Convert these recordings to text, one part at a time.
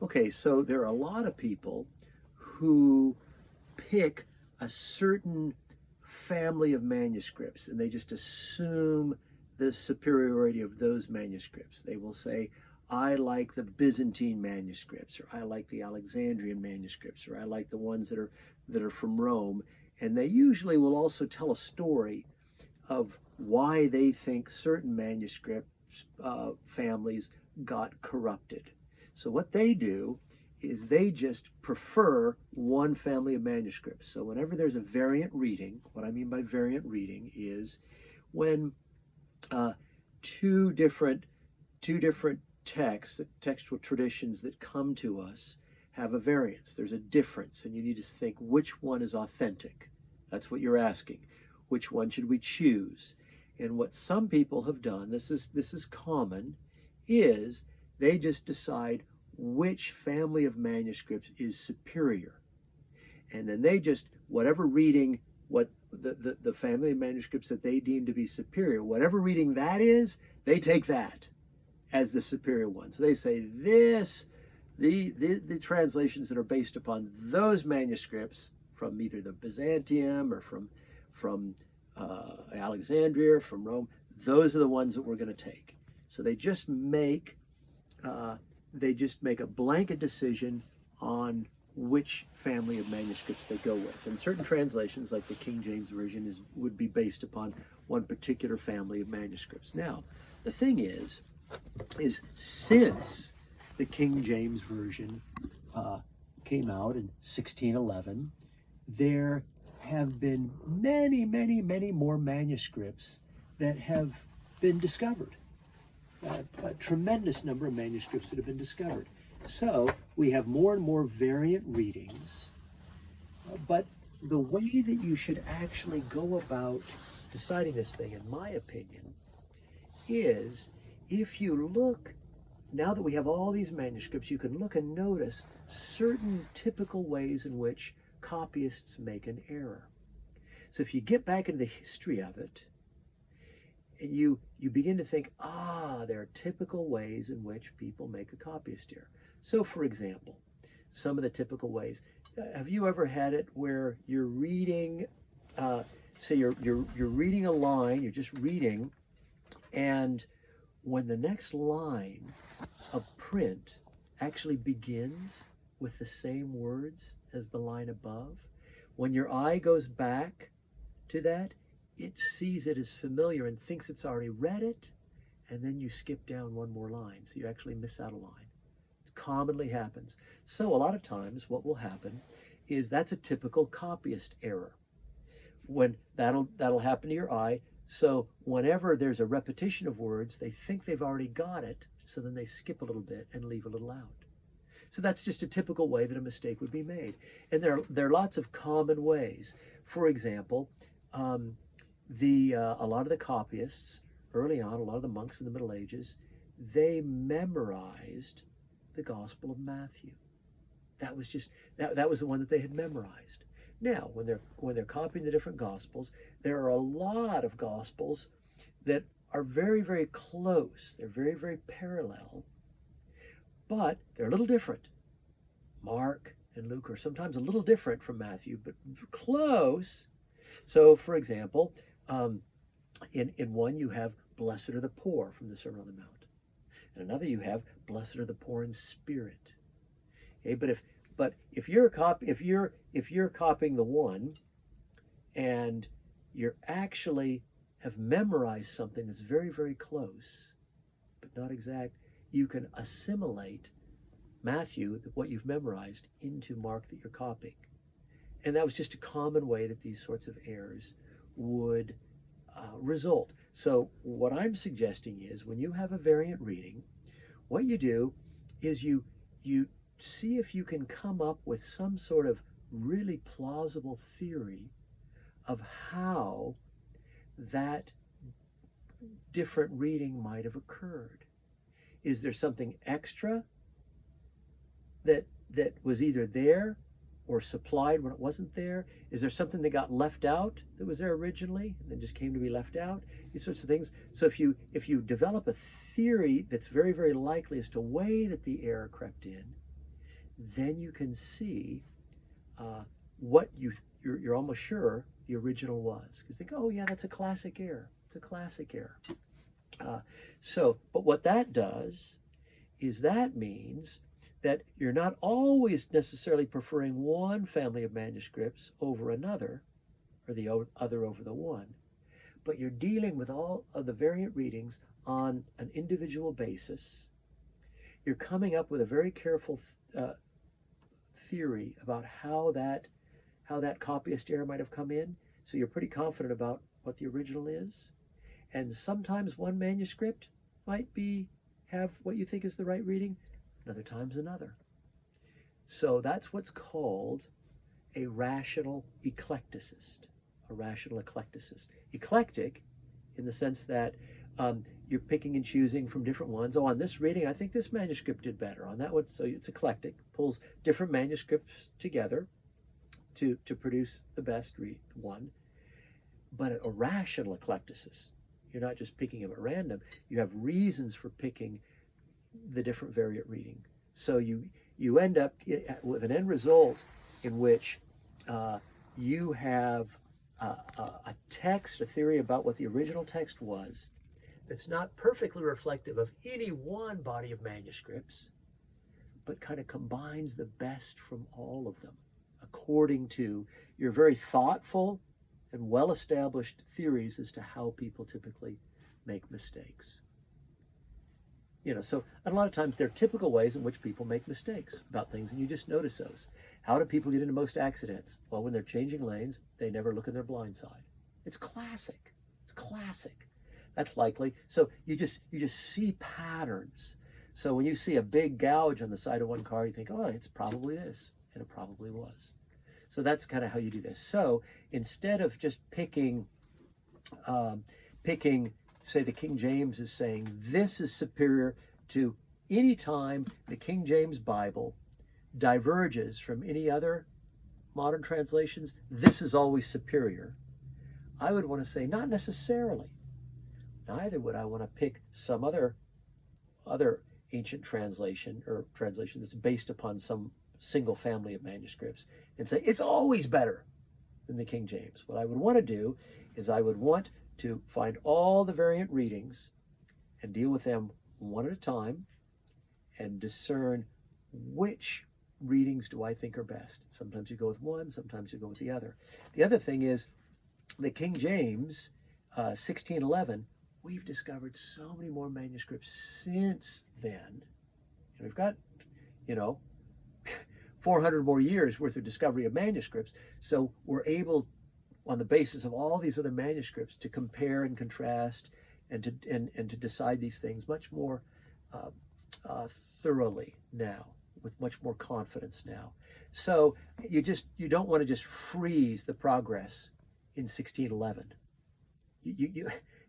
Okay, so there are a lot of people who pick a certain family of manuscripts and they just assume the superiority of those manuscripts. They will say, I like the Byzantine manuscripts, or I like the Alexandrian manuscripts, or I like the ones that are from Rome. And they usually will also tell a story of why they think certain manuscript families got corrupted. So what they do is they just prefer one family of manuscripts. So whenever there's a variant reading, what I mean by variant reading is when uh, two different texts, textual traditions that come to us have a variance. There's a difference, and you need to think which one is authentic. That's what you're asking. Which one should we choose? And what some people have done, this is common, is they just decide which family of manuscripts is superior. And then they just, whatever reading, what the family of manuscripts that they deem to be superior, whatever reading that is, they take that as the superior one. So they say the translations that are based upon those manuscripts from either the Byzantium or from Alexandria, from Rome, those are the ones that we're going to take. So they just make a blanket decision on which family of manuscripts they go with. And certain translations, like the King James Version, would be based upon one particular family of manuscripts. Now, the thing is since the King James Version came out in 1611, there have been many, many, many more manuscripts that have been discovered. A tremendous number of manuscripts that have been discovered. So we have more and more variant readings, but the way that you should actually go about deciding this thing, in my opinion, is if you look, now that we have all these manuscripts, you can look and notice certain typical ways in which copyists make an error. So if you get back into the history of it, and you begin to think, there are typical ways in which people make a copyist error. So for example, some of the typical ways, have you ever had it where you're reading, say you're reading a line, you're just reading, and when the next line of print actually begins with the same words as the line above, when your eye goes back to that, it sees it as familiar and thinks it's already read it, and then you skip down one more line, so you actually miss out a line. It commonly happens. So a lot of times what will happen is that's a typical copyist error. When that'll happen to your eye, so whenever there's a repetition of words, they think they've already got it, so then they skip a little bit and leave a little out. So that's just a typical way that a mistake would be made. And there are lots of common ways. For example, a lot of the copyists early on, a lot of the monks in the Middle Ages, they memorized the Gospel of Matthew. That was just that was the one that they had memorized. Now, when they're copying the different Gospels, there are a lot of Gospels that are very, very close. They're very, very parallel, but they're a little different. Mark and Luke are sometimes a little different from Matthew, but close. So, for example, in one you have "Blessed are the poor" from the Sermon on the Mount, and another you have "Blessed are the poor in spirit." Okay, but if you're copying the one, and you're actually have memorized something that's very, very close, but not exact, you can assimilate Matthew, what you've memorized, into Mark that you're copying. And that was just a common way that these sorts of errors would result. So what I'm suggesting is when you have a variant reading, what you do is you see if you can come up with some sort of really plausible theory of how that different reading might have occurred. Is there something extra that was either there or supplied when it wasn't there? Is there something that got left out that was there originally and then just came to be left out? These sorts of things. So if you develop a theory that's very, very likely as to way that the error crept in, then you can see what you're almost sure the original was. Because they go, oh yeah, that's a classic error. It's a classic error. But what that does is that means that you're not always necessarily preferring one family of manuscripts over another, or the other over the one, but you're dealing with all of the variant readings on an individual basis. You're coming up with a very careful theory about how that copyist error might have come in, so you're pretty confident about what the original is. And sometimes one manuscript might have what you think is the right reading, and other times another. So that's what's called a rational eclecticist. A rational eclecticist. Eclectic in the sense that you're picking and choosing from different ones. Oh, on this reading, I think this manuscript did better. On that one, so it's eclectic. Pulls different manuscripts together to produce the best one. But a rational eclecticist, you're not just picking them at random. You have reasons for picking the different variant reading. So you end up with an end result in which you have a text, a theory about what the original text was, that's not perfectly reflective of any one body of manuscripts, but kind of combines the best from all of them according to your very thoughtful and well-established theories as to how people typically make mistakes. So a lot of times there are typical ways in which people make mistakes about things, and you just notice those. How do people get into most accidents? Well, when they're changing lanes, they never look in their blind side. It's classic. It's classic. That's likely. So you just see patterns. So when you see a big gouge on the side of one car, you think, oh, it's probably this, and it probably was. So that's kind of how you do this. So instead of just picking, say the King James is saying this is superior to any time the King James Bible diverges from any other modern translations, this is always superior. I would want to say not necessarily. Neither would I want to pick some other ancient translation or translation that's based upon some single family of manuscripts and say it's always better than the King James. What I would want to do is I would want to find all the variant readings and deal with them one at a time and discern which readings do I think are best. Sometimes you go with one, sometimes you go with the other. The other thing is the King James, 1611, we've discovered so many more manuscripts since then. And we've got, 400 more years worth of discovery of manuscripts. So we're able, on the basis of all these other manuscripts, to compare and contrast and to decide these things much more thoroughly now, with much more confidence now. So you don't want to just freeze the progress in 1611.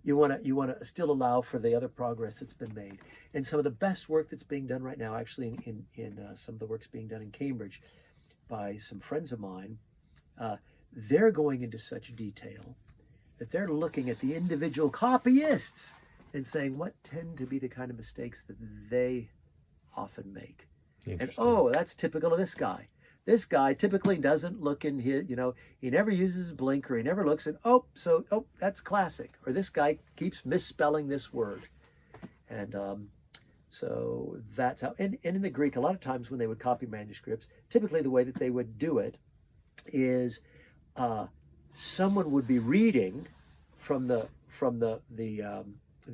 You want to still allow for the other progress that's been made. And some of the best work that's being done right now, actually in some of the work's being done in Cambridge by some friends of mine, they're going into such detail that they're looking at the individual copyists and saying what tend to be the kind of mistakes that they often make. And oh, that's typical of this guy. This guy typically doesn't look in his, he never uses his blinker. He never looks at, that's classic. Or this guy keeps misspelling this word. And so that's how, and in the Greek, a lot of times when they would copy manuscripts, typically the way that they would do it is someone would be reading from the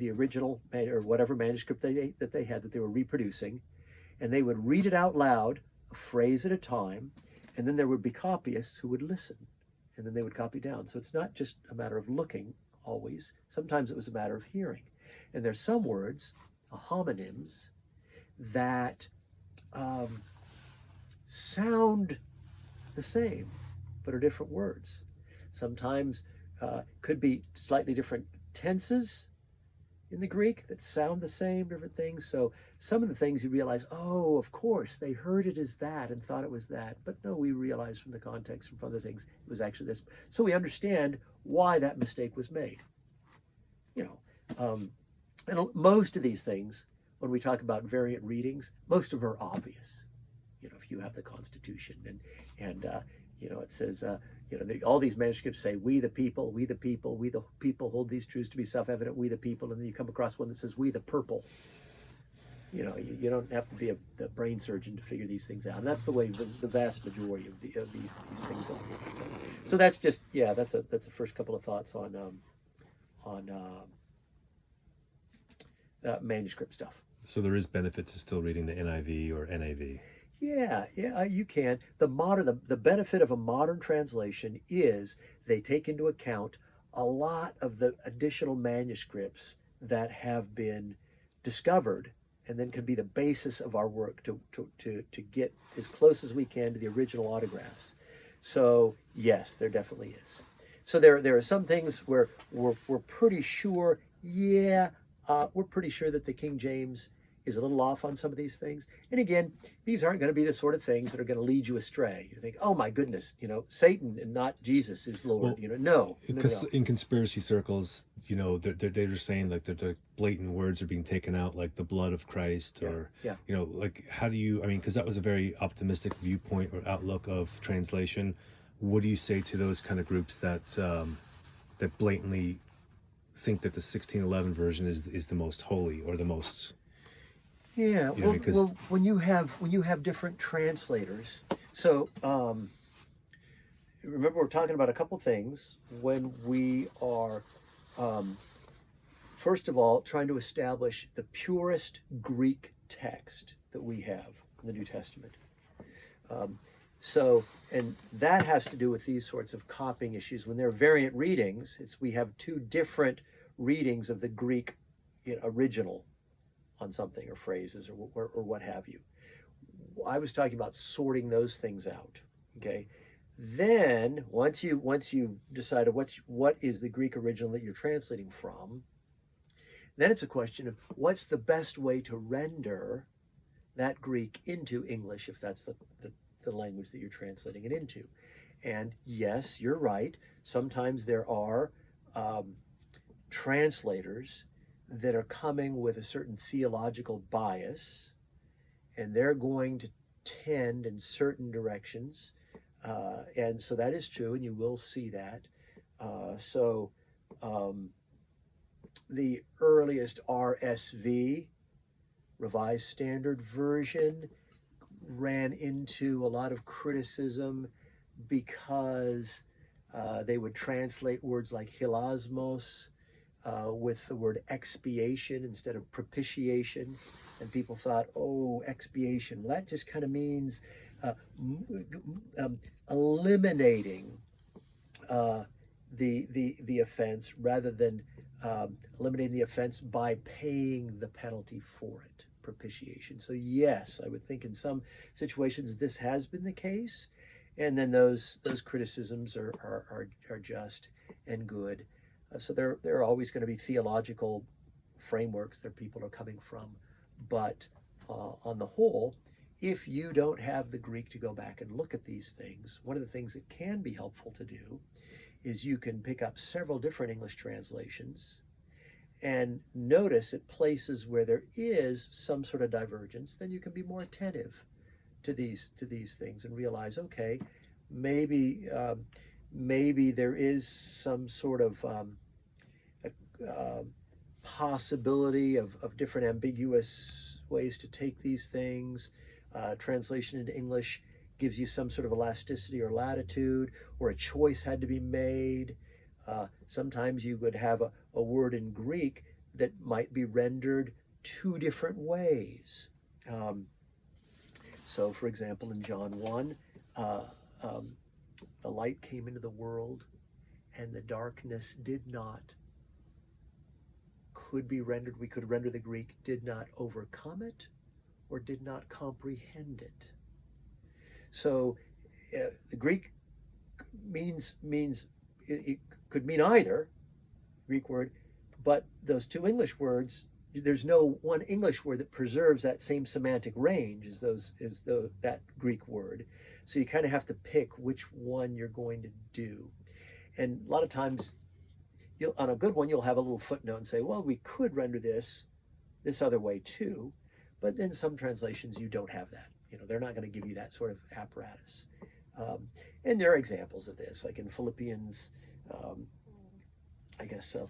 original or whatever manuscript that they had that they were reproducing, and they would read it out loud, a phrase at a time, and then there would be copyists who would listen, and then they would copy down. So it's not just a matter of looking always. Sometimes it was a matter of hearing. And there's some words, homonyms, that sound the same, but are different words. Sometimes could be slightly different tenses in the Greek that sound the same, different things. So some of the things you realize, oh, of course, they heard it as that and thought it was that. But no, we realize from the context, from other things, it was actually this. So we understand why that mistake was made. And most of these things, when we talk about variant readings, most of them are obvious. If you have the Constitution. And it says, all these manuscripts say, we the people, we the people, we the people hold these truths to be self-evident, we the people. And then you come across one that says, we the purple. You don't have to be a brain surgeon to figure these things out. And that's the way the vast majority of these things are. So that's just, that's the first couple of thoughts on manuscript stuff. So there is benefit to still reading the NIV or NAV. Yeah, you can. The benefit of a modern translation is they take into account a lot of the additional manuscripts that have been discovered, and then can be the basis of our work to get as close as we can to the original autographs. So yes, there definitely is. So there are some things where we're pretty sure, we're pretty sure that the King James is a little off on some of these things. And again, these aren't going to be the sort of things that are going to lead you astray. You think, oh my goodness, Satan and not Jesus is Lord. Well, no. In conspiracy circles, they're just saying like the blatant words are being taken out, like the blood of Christ, or like how do you? I mean, because that was a very optimistic viewpoint or outlook of translation. What do you say to those kind of groups that that blatantly think that the 1611 version is the most holy or the most? Yeah, well, when you have different translators, so remember we're talking about a couple things when we are, first of all, trying to establish the purest Greek text that we have in the New Testament. And that has to do with these sorts of copying issues. When there are variant readings, we have two different readings of the Greek original on something or phrases or what have you. I was talking about sorting those things out. Okay. Then once you decided what is the Greek original that you're translating from, then it's a question of what's the best way to render that Greek into English, if that's the language that you're translating it into. And yes, you're right. Sometimes there are translators that are coming with a certain theological bias, and they're going to tend in certain directions. And so that is true, and you will see that. The earliest RSV, Revised Standard Version, ran into a lot of criticism because they would translate words like hilasmos with the word expiation instead of propitiation. And people thought, oh, expiation, well, that just kind of means eliminating the offense rather than eliminating the offense by paying the penalty for it, propitiation. So yes, I would think in some situations this has been the case, and then those criticisms are just and good. So there are always going to be theological frameworks that people are coming from, but on the whole, if you don't have the Greek to go back and look at these things, one of the things that can be helpful to do is you can pick up several different English translations and notice at places where there is some sort of divergence, then you can be more attentive to these things and realize, okay, maybe there is some sort of possibility of different ambiguous ways to take these things. Translation into English gives you some sort of elasticity or latitude, or a choice had to be made. Sometimes you would have a word in Greek that might be rendered two different ways. So, for example, in John 1, the light came into the world, and the darkness did not. Could be rendered, we could render the Greek, did not overcome it, or did not comprehend it. So the Greek means it could mean either Greek word, but those two English words, there's no one English word that preserves that same semantic range as that Greek word. So you kind of have to pick which one you're going to do. And a lot of times, on a good one, you'll have a little footnote and say, well, we could render this other way too. But in some translations, you don't have that. They're not going to give you that sort of apparatus. And there are examples of this, like in Philippians,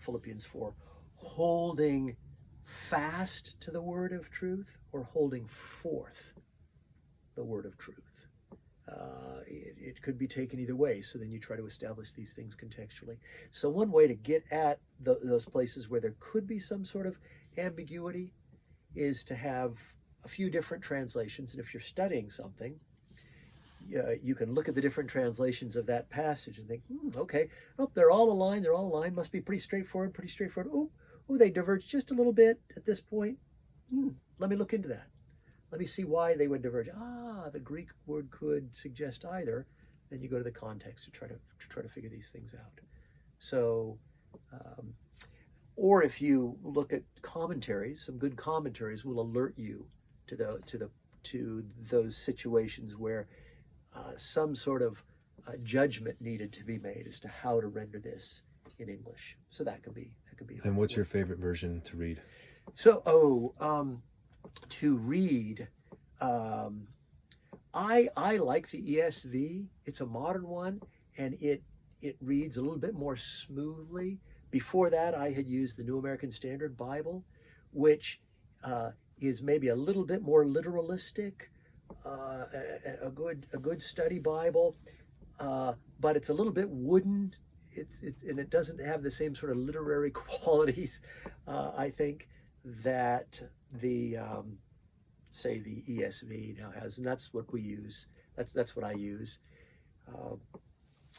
Philippians 4, holding fast to the word of truth or holding forth the word of truth. It could be taken either way, so then you try to establish these things contextually. So one way to get at those places where there could be some sort of ambiguity is to have a few different translations. And if you're studying something, you can look at the different translations of that passage and think, okay, they're all aligned, must be pretty straightforward. Oh, they diverge just a little bit at this point. Let me look into that. Let me see why they would diverge. The Greek word could suggest either. Then you go to the context to try to figure these things out. So, or if you look at commentaries, some good commentaries will alert you to those situations where some sort of judgment needed to be made as to how to render this in English. So that could be. And what's your favorite version to read? So, to read, I like the ESV. It's a modern one, and it reads a little bit more smoothly. Before that, I had used the New American Standard Bible, which is maybe a little bit more literalistic, a good study Bible, but it's a little bit wooden. And it doesn't have the same sort of literary qualities, I think, that the the ESV now has, and that's what we use. That's what I use,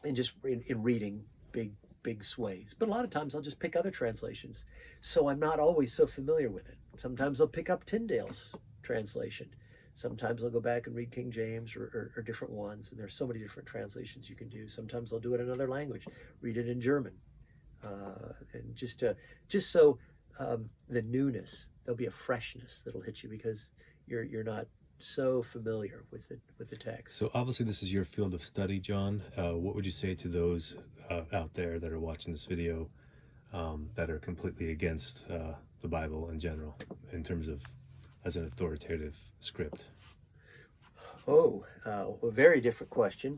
and just in reading big swathes. But a lot of times I'll just pick other translations, so I'm not always so familiar with it. Sometimes I'll pick up Tyndale's translation. Sometimes I'll go back and read King James or different ones, and there's so many different translations you can do. Sometimes I'll do it in another language, read it in German, and just so the newness, there'll be a freshness that'll hit you because you're not so familiar with the text. So obviously this is your field of study, John. What would you say to those out there that are watching this video that are completely against the Bible in general, in terms of as an authoritative script? A very different question.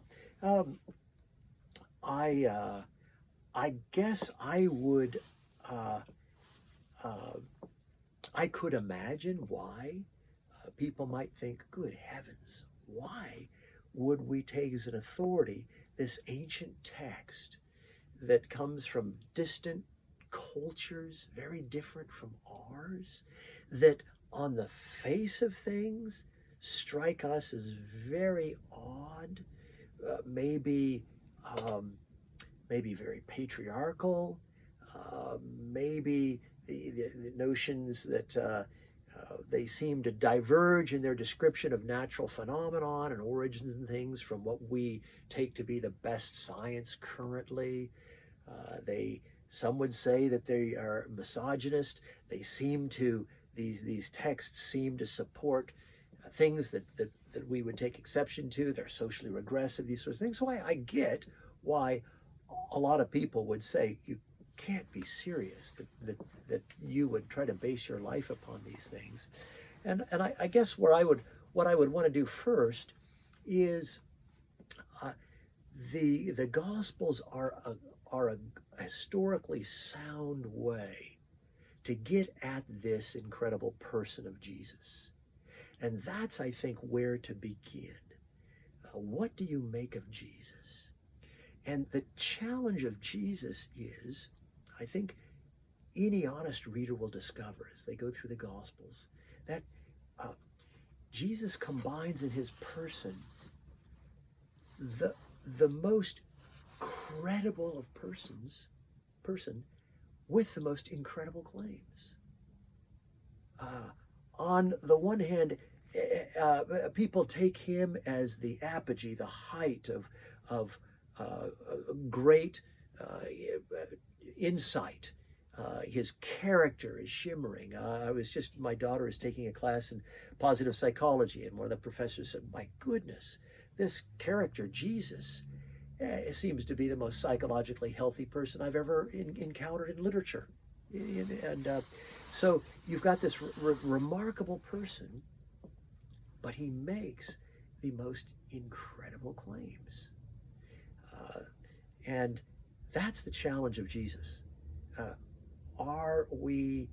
I guess I would. I could imagine why people might think, good heavens, why would we take as an authority this ancient text that comes from distant cultures, very different from ours, that on the face of things strike us as very odd, maybe very patriarchal, maybe the notions that they seem to diverge in their description of natural phenomenon and origins and things from what we take to be the best science currently. Some would say that they are misogynist. They seem to, these texts seem to support things that we would take exception to. They're socially regressive, these sorts of things. So I get why a lot of people would say you can't be serious, that you would try to base your life upon these things. And I guess what I would want to do first is the Gospels are a historically sound way to get at this incredible person of Jesus. And that's, I think, where to begin. What do you make of Jesus? And the challenge of Jesus is, I think any honest reader will discover as they go through the Gospels, that Jesus combines in his person the most credible of person with the most incredible claims. On the one hand, people take him as the apogee, the height of great insight. His character is shimmering. My daughter is taking a class in positive psychology, and one of the professors said, my goodness, this character, Jesus, seems to be the most psychologically healthy person I've ever encountered in literature. And so you've got this remarkable person, but he makes the most incredible claims. And that's the challenge of Jesus. Are we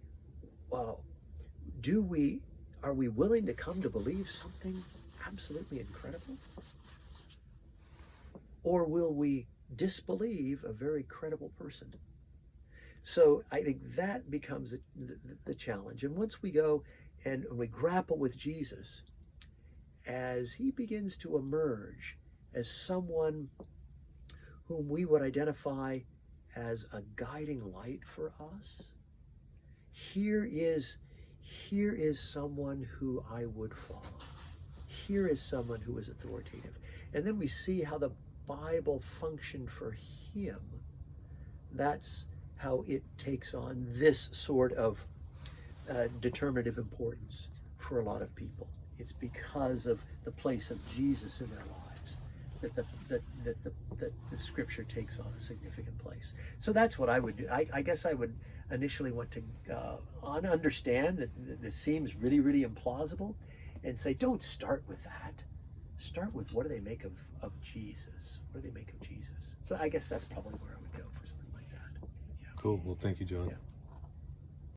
willing to come to believe something absolutely incredible? Or will we disbelieve a very credible person? So I think that becomes the challenge. And once we go and we grapple with Jesus, as he begins to emerge as someone whom we would identify as a guiding light for us, here is someone who I would follow. Here is someone who is authoritative. And then we see how the Bible functioned for him. That's how it takes on this sort of determinative importance for a lot of people. It's because of the place of Jesus in their lives that the scripture takes on a significant place. So that's what I would do. I guess I would initially want to understand that this seems really, really implausible, and say, don't start with that. Start with, what do they make of Jesus? What do they make of Jesus? So I guess that's probably where I would go for something like that. Yeah. Cool. Well, thank you, John. Yeah.